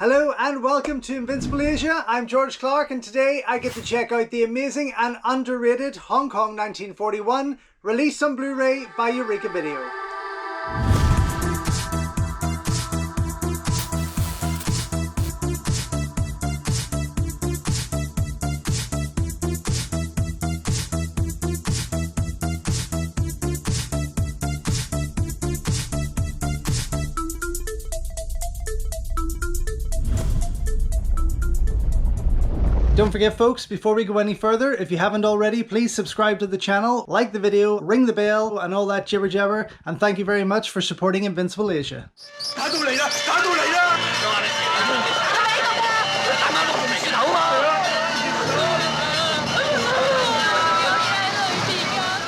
Hello and welcome to Invincible Asia. I'm George Clark and today I get to check out the amazing and underrated Hong Kong 1941, released on Blu-ray by Eureka Video. Don't forget folks, before we go any further, if you haven't already, please subscribe to the channel, like the video, ring the bell and all that jibber jabber, and thank you very much for supporting Invincible Asia.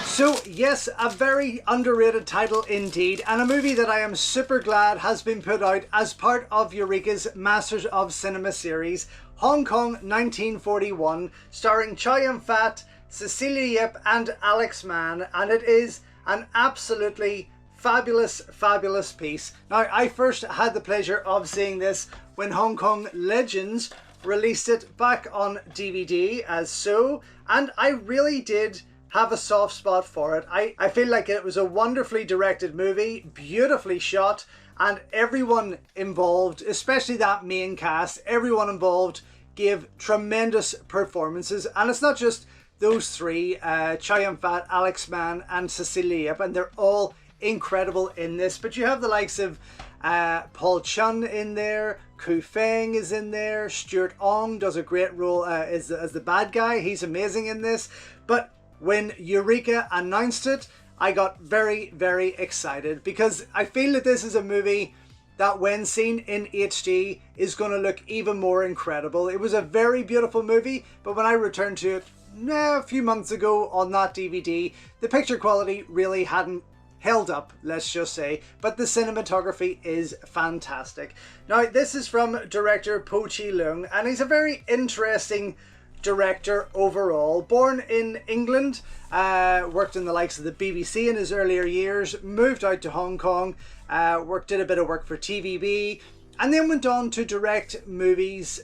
So yes, a very underrated title indeed, and a movie that I am super glad has been put out as part of Eureka's Masters of Cinema series, Hong Kong 1941, starring Chow Yun Fat, Cecilia Yip and Alex Mann, and it is an absolutely fabulous piece. Now, I first had the pleasure of seeing this when Hong Kong Legends released it back on DVD as so, and I really did have a soft spot for it. I feel like it was a wonderfully directed movie, beautifully shot, and everyone involved, especially that main cast, everyone involved gave tremendous performances. And it's not just those three, Chow Yun Fat, Alex Mann and Cecilia Yip, and they're all incredible in this. But you have the likes of Paul Chun in there, Ku Feng is in there, Stuart Ong does a great role as the bad guy, he's amazing in this. But when Eureka announced it, I got very excited because I feel that this is a movie that when seen in HD is going to look even more incredible. It was a very beautiful movie, but when I returned to it a few months ago on that DVD, the picture quality really hadn't held up, let's just say, but the cinematography is fantastic. Now, this is from director Po Chi Leung, and he's a very interesting director overall. Born in England, worked in the likes of the BBC in his earlier years, moved out to Hong Kong, did a bit of work for TVB, and then went on to direct movies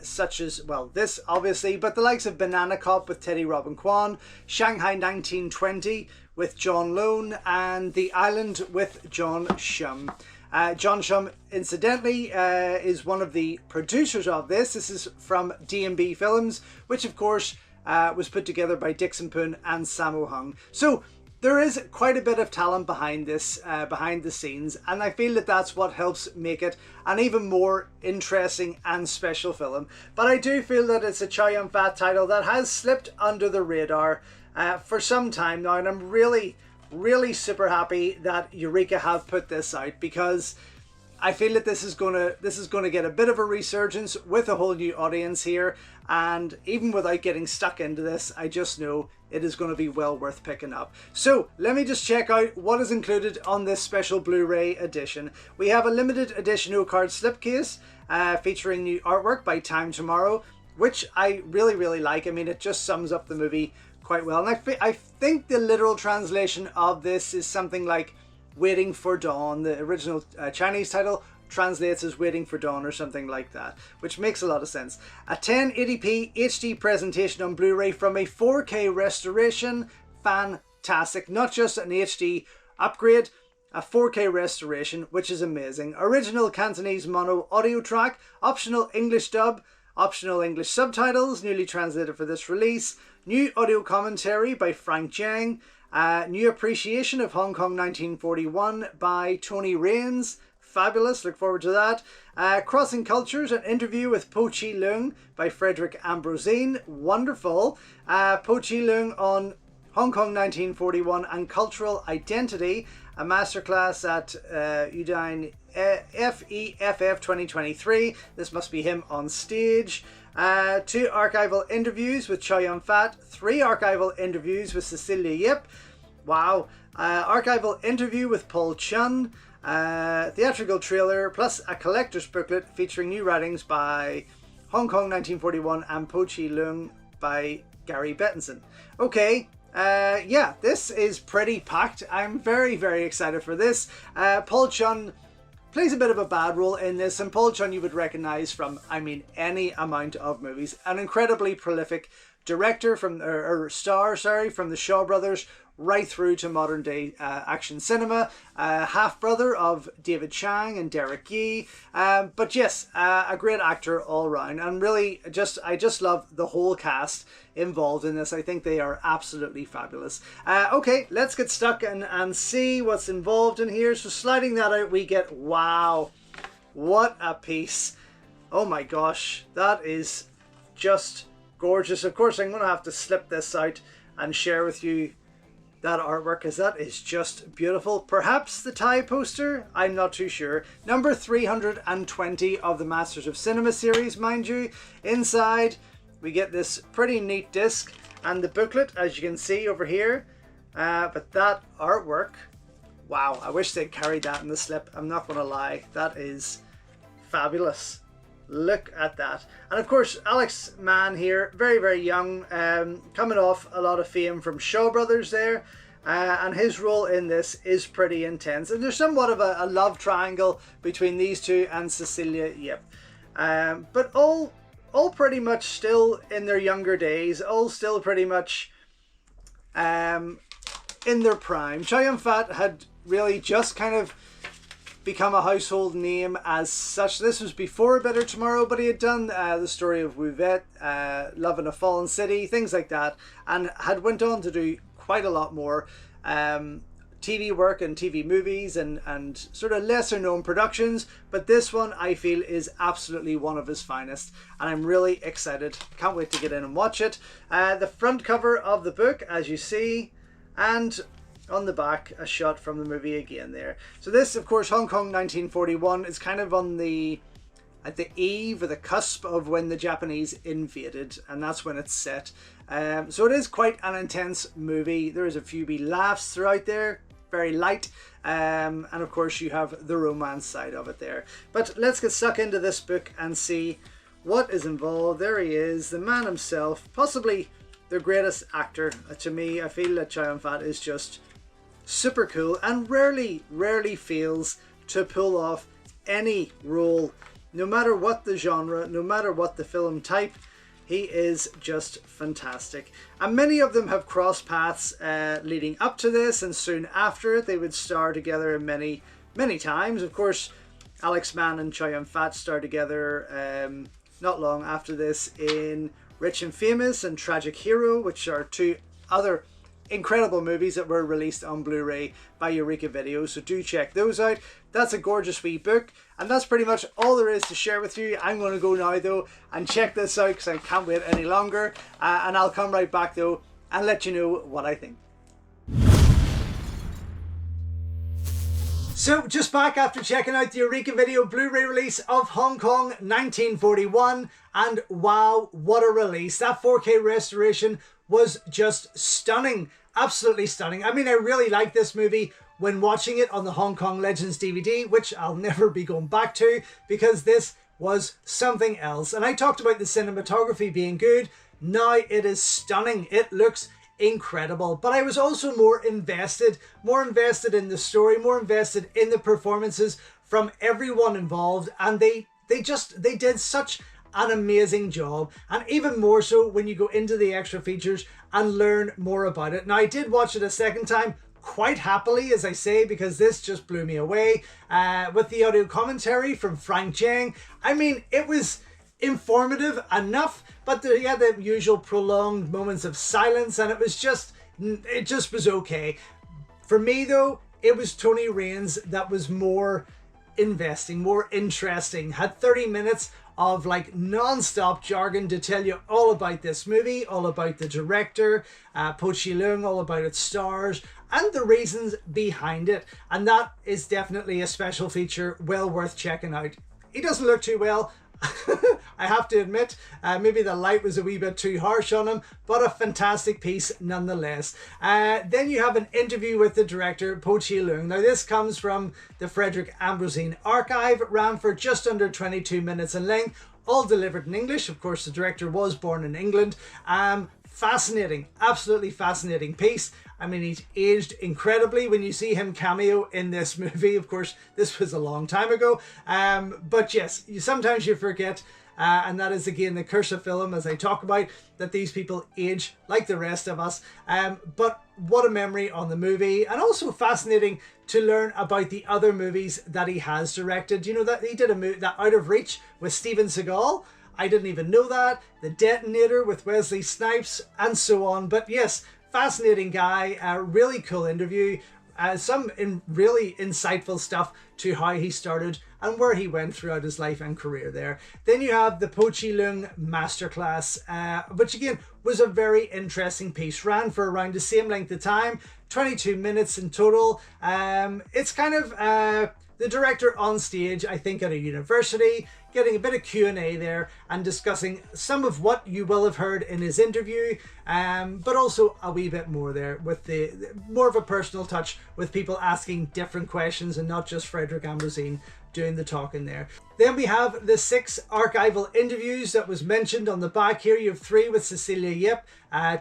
such as, well, this obviously, but the likes of Banana Cop with Teddy Robin Kwan, Shanghai 1920 with John Lone, and The Island with John Shum. John Shum, incidentally, is one of the producers of this. This is from D&B Films, which of course was put together by Dixon Poon and Sammo Hung. So there is quite a bit of talent behind this, behind the scenes, and I feel that that's what helps make it an even more interesting and special film. But I do feel that it's a Chow Yun Fat title that has slipped under the radar for some time now, and I'm really super happy that Eureka have put this out, because I feel that this is gonna get a bit of a resurgence with a whole new audience here, and even without getting stuck into this, I just know it is going to be well worth picking up. So let me just check out what is included on this special Blu-ray edition. We have a limited edition O-card slipcase featuring new artwork by Time Tomorrow, which I really like. I mean, it just sums up the movie quite well, and I think the literal translation of this is something like Waiting for Dawn. The original Chinese title translates as Waiting for Dawn or something like that, which makes a lot of sense. A 1080p HD presentation on Blu-ray from a 4K restoration. Fantastic. Not just an HD upgrade, a 4K restoration, which is amazing. Original Cantonese mono audio track, optional English dub, optional English subtitles, newly translated for this release. New audio commentary by Frank Jiang. New appreciation of Hong Kong 1941 by Tony Raines. Fabulous, look forward to that. Crossing Cultures, an interview with Po Chi Leung by Frederick Ambrosine. Wonderful. Po Chi Leung on Hong Kong 1941 and Cultural Identity. A masterclass at Udine FEFF 2023. This must be him on stage. 2 archival interviews with Chow Yun Fat. 3 archival interviews with Cecilia Yip. Wow. Archival interview with Paul Chun. Theatrical trailer plus a collector's booklet featuring new writings by Hong Kong 1941 and Po Chi Leung by Gary Bettinson. Okay. Yeah, this is pretty packed. I'm very excited for this. Paul Chun plays a bit of a bad role in this, and Paul Chun you would recognise from, I mean, any amount of movies. An incredibly prolific director from, or star, sorry, from the Shaw Brothers right through to modern day action cinema. Half brother of David Chang and Derek Yee. But yes, a great actor all round, and really I just love the whole cast involved in this. I think they are absolutely fabulous. Okay, let's get stuck and see what's involved in here. So sliding that out, we get, wow, what a piece. Oh my gosh, that is just gorgeous. Of course, I'm going to have to slip this out and share with you that artwork, because that is just beautiful. Perhaps the tie poster? I'm not too sure. Number 320 of the Masters of Cinema series, mind you. Inside, we get this pretty neat disc and the booklet, as you can see over here. But that artwork, wow, I wish they'd carried that in the slip. I'm not going to lie. That is fabulous. Look at that. And of course, Alex Mann here, very, very young, coming off a lot of fame from Shaw Brothers there. And his role in this is pretty intense. And there's somewhat of a love triangle between these two and Cecilia Yip. But all pretty much still in their younger days, all still pretty much in their prime. Chow Yun Fat had really just kind of become a household name as such. This was before A Better Tomorrow, but he had done the story of Eureka, Love in a Fallen City, things like that, and had went on to do quite a lot more TV work and TV movies and sort of lesser known productions. But this one I feel is absolutely one of his finest, and I'm really excited. Can't wait to get in and watch it. The front cover of the book, as you see, and on the back, a shot from the movie again there. So this, of course, Hong Kong 1941 is kind of on at the eve or the cusp of when the Japanese invaded, and that's when it's set. So it is quite an intense movie. There is a few wee laughs throughout there, very light, and of course you have the romance side of it there. But let's get stuck into this book and see what is involved. There he is, the man himself, possibly the greatest actor. To me, I feel that Chow Yun Fat is just super cool and rarely fails to pull off any role, no matter what the genre, no matter what the film type. He is just fantastic, and many of them have crossed paths leading up to this, and soon after they would star together many times. Of course, Alex Mann and Chow Yun Fat starred together not long after this in Rich and Famous and Tragic Hero, which are two other incredible movies that were released on Blu-ray by Eureka Video, so do check those out. That's a gorgeous wee book, and that's pretty much all there is to share with you. I'm going to go now though and check this out because I can't wait any longer, and I'll come right back though and let you know what I think. So just back after checking out the Eureka Video Blu-ray release of Hong Kong 1941, and wow, what a release. That 4K restoration was just stunning, absolutely stunning. I mean, I really liked this movie when watching it on the Hong Kong Legends DVD, which I'll never be going back to because this was something else. And I talked about the cinematography being good. Now it is stunning. It looks incredible. But I was also more invested in the story, more invested in the performances from everyone involved, and they did such an amazing job, and even more so when you go into the extra features and learn more about it. Now, I did watch it a second time quite happily, as I say, because this just blew me away with the audio commentary from Frank Cheng. I mean, it was informative enough, but you had the usual prolonged moments of silence, and it just was okay. For me though, it was Tony Raines that was more investing, more interesting, had 30 minutes of like non-stop jargon to tell you all about this movie, all about the director, Po Chi Leung, all about its stars and the reasons behind it. And that is definitely a special feature well worth checking out. He doesn't look too well, I have to admit. Maybe the light was a wee bit too harsh on him, but a fantastic piece nonetheless. Then you have an interview with the director, Po Chi Leung. Now this comes from the Frederick Ambrosine archive, ran for just under 22 minutes in length, all delivered in English. Of course, the director was born in England. Fascinating, absolutely fascinating piece. I mean, he's aged incredibly when you see him cameo in this movie. Of course, this was a long time ago. But yes, sometimes you forget. And that is again the curse of film, as I talk about, that these people age like the rest of us. But what a memory on the movie, and also fascinating to learn about the other movies that he has directed. You know that he did a movie, that Out of Reach with Steven Seagal. I didn't even know that. The Detonator with Wesley Snipes, and so on. But yes, fascinating guy. Really cool interview. Some really insightful stuff to how he started and where he went throughout his life and career there. Then you have the Po Chi Lung Masterclass, which again was a very interesting piece. Ran for around the same length of time, 22 minutes in total. It's kind of the director on stage, I think at a university, getting a bit of Q&A there and discussing some of what you will have heard in his interview, but also a wee bit more there with the more of a personal touch with people asking different questions and not just Frederick Ambrosine doing the talking there. Then we have the 6 archival interviews that was mentioned on the back here. You have 3 with Cecilia Yip,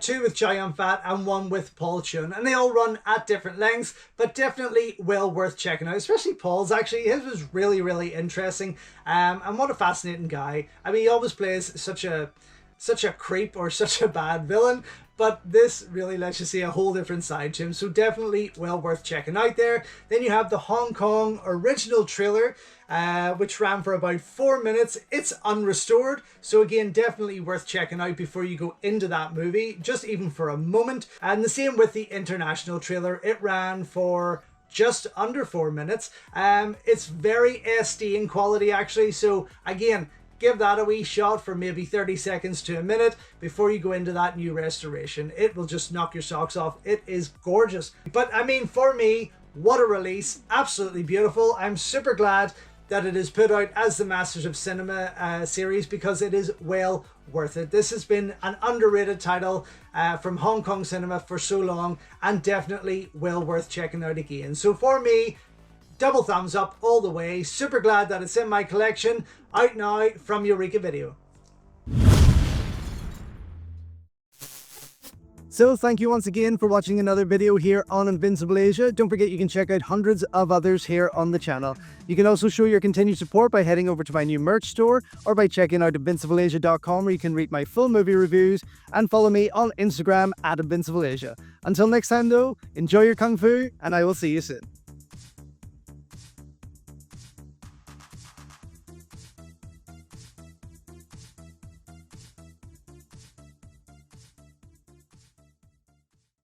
2 with Chow Yun Fat, and 1 with Paul Chun, and they all run at different lengths, but definitely well worth checking out, especially Paul's. Actually, his was really interesting, and what a fascinating guy. I mean, he always plays such a creep or such a bad villain, but this really lets you see a whole different side to him, so definitely well worth checking out there. Then you have the Hong Kong original trailer, which ran for about 4 minutes. It's unrestored, so again, definitely worth checking out before you go into that movie, just even for a moment. And the same with the international trailer. It ran for just under 4 minutes. It's very SD in quality actually, so again, give that a wee shot for maybe 30 seconds to a minute before you go into that new restoration. It will just knock your socks off. It is gorgeous. But I mean, for me, what a release. Absolutely beautiful. I'm super glad that it is put out as the Masters of Cinema series, because it is well worth it. This has been an underrated title from Hong Kong cinema for so long, and definitely well worth checking out again. So for me, double thumbs up all the way. Super glad that it's in my collection. Out now from Eureka Video. So thank you once again for watching another video here on Invincible Asia. Don't forget you can check out hundreds of others here on the channel. You can also show your continued support by heading over to my new merch store, or by checking out invincibleasia.com, where you can read my full movie reviews, and follow me on Instagram at InvincibleAsia. Until next time though, enjoy your Kung Fu, and I will see you soon.